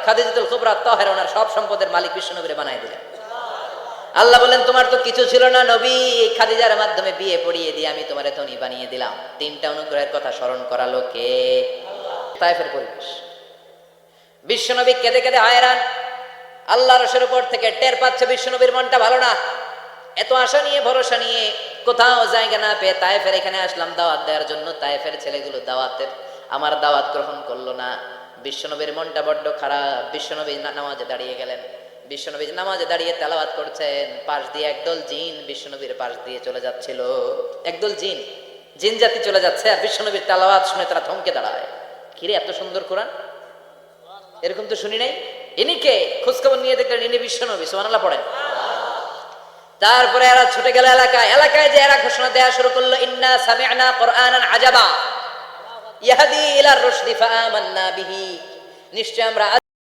খাদিজাতুল কুবরা তাহেরা ওনার সব সম্পদের মালিক বিশ্বনবীরে বানাই দিলেন। আল্লাহ বলেন তোমার তো কিছু ছিল না নবী, খাদিজার মাধ্যমে বিয়ে পড়িয়ে দিয়ে আমি তোমারে ধনী বানিয়ে দিলাম। তিনটা অনুগ্রহের কথা স্মরণ করালো কে? তায়েফের পরিবেশ। বিশ্বনবী কেঁদে কেঁদে হায়রান। আল্লাহ রসের উপর থেকে টের পাচ্ছে বিশ্বনবীর মনটা ভালো না। এত আশা নিয়ে ভরসা নিয়ে কোথাও জায়গা না পেয়ে তায়েফের এখানে আসলাম দাওয়াত দেওয়ার জন্য। তায়েফের ছেলেগুলো আমার দাওয়াত গ্রহণ করলো না। বিশ্বনবীর মনটা বড্ড খারাপ। বিশ্বনবী নামাজে দাঁড়িয়ে গেলেন। বিশ্বনবী নামাজে দাঁড়িয়ে তেলাওয়াত করছেন, পাশ দিয়ে একদল জিন বিশ্বনবীর পাশ দিয়ে চলে যাচ্ছিল। একদল জিন জাতি চলে যাচ্ছে, আর বিশ্বনবীর তেলাওয়াত শুনে তারা থমকে দাঁড়ায়। কিরে এত সুন্দর কোরআন, এরকম তো শুনি নাই। ইনি কে? খোঁজখবর নিয়ে দেখলেন ইনি বিশ্বনবী। সুবহানাল্লাহ পড়েন। তারপরে এরা ছুটে গেল এলাকায় যে এরা ঘোষণা দেওয়া শুরু করলো, ইন্না সামি'না কুরআনান আজাবা ইয়াহদি ইলার রুশদি ফাআমান্না বিহি। নিশ্চয় আমরা